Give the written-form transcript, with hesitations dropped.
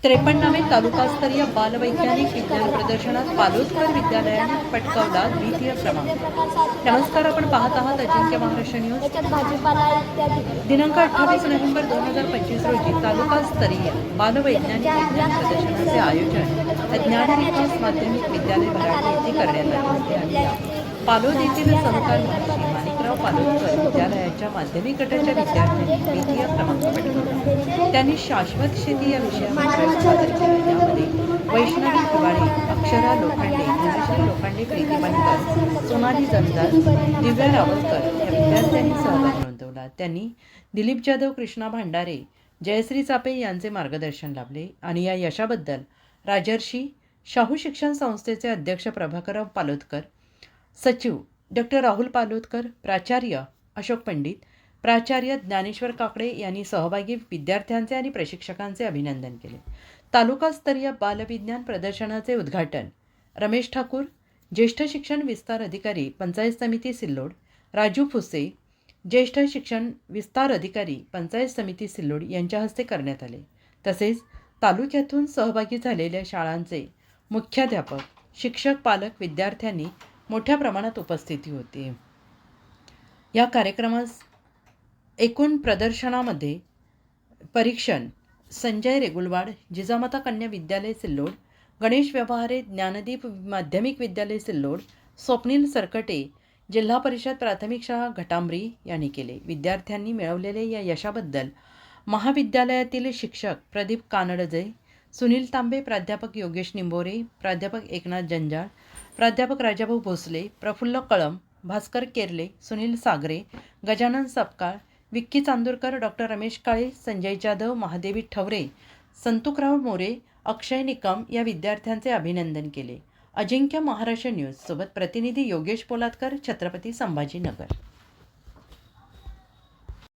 53वे तालुकास्तरीय बालवैज्ञानिक विज्ञान प्रदर्शनात पालोदकर विद्यालयाने पटकावला द्वितीय क्रमांक। नमस्कार, आपण पाहत आहात अजिंक्य महाराष्ट्र न्यूज। दिनांक 28 नोव्हेंबर 2025 रोजी तालुकास्तरीय बालवैज्ञानिक विज्ञान प्रदर्शनाचे आयोजन ज्ञानविकास माध्यमिक विद्यालय भराडी येथे करण्यात आले होते। पालोद येथील सहकार महर्षी माणिकराव पालोदकर विद्यालयाच्या माध्यमिक गटाच्या विद्यार्थ्यांनी द्वितीय क्रमांक पटकावला। त्यांनी शाश्वत शेती या विषयावर प्रयोग सादर केला। यामध्ये वैष्णवी हिवाळे, अक्षरा लोखंडे, धनश्री लोखंडे, प्रीती बनकर, सोनाली जमदार, दिव्या रावलकर या विद्यार्थ्यांनी सहभाग नोंदवला। त्यांनी दिलीप जाधव, कृष्णा भांडारे, जयश्री चापे यांचे मार्गदर्शन लाभले आणि या यशाबद्दल राजर्षी शाहू शिक्षण संस्थेचे अध्यक्ष प्रभाकरराव पालोदकर, सचिव डॉक्टर राहुल पालोदकर, प्राचार्य अशोक पंडित, प्राचार्य ज्ञानेश्वर काकडे यांनी सहभागी विद्यार्थ्यांचे आणि प्रशिक्षकांचे अभिनंदन केले। तालुकास्तरीय बालविज्ञान प्रदर्शनाचे उद्घाटन रमेश ठाकूर, ज्येष्ठ शिक्षण विस्तार अधिकारी, पंचायत समिती सिल्लोड, राजू फुसे, ज्येष्ठ शिक्षण विस्तार अधिकारी, पंचायत समिती सिल्लोड यांच्या हस्ते करण्यात आले। तसेच तालुक्यातून सहभागी झालेल्या शाळांचे मुख्याध्यापक, शिक्षक, पालक, विद्यार्थ्यांनी मोठ्या प्रमाणात उपस्थिती होती। या कार्यक्रमास एकूण प्रदर्शनामध्ये परीक्षण संजय रेगुलवाड, जिजामाता कन्या विद्यालय सिल्लोड, गणेश व्यवहारे ज्ञानदीप माध्यमिक विद्यालय सिल्लोड, स्वप्नील सरकटे, जिल्हा परिषद प्राथमिक शाळा घटांबरी यांनी केले। विद्यार्थ्यांनी मिळवलेल्या या यशाबद्दल महाविद्यालयातील शिक्षक प्रदीप कानडजे, सुनील तांबे, प्राध्यापक योगेश निंबोरे, प्राध्यापक एकनाथ जंजाळ, प्राध्यापक राजाभाऊ भोसले, प्रफुल्ल कळम, भास्कर केरले, सुनील सागरे, गजानन सपकाळ, विक्की चांदूरकर, डॉक्टर रमेश काळे, संजय जाधव, महादेवी ठवरे, संतुकराव मोरे, अक्षय निकम या विद्यार्थ्यांचे अभिनंदन केले। अजिंक्य महाराष्ट्र न्यूज सोबत प्रतिनिधी योगेश पोलादकर, छत्रपती संभाजीनगर।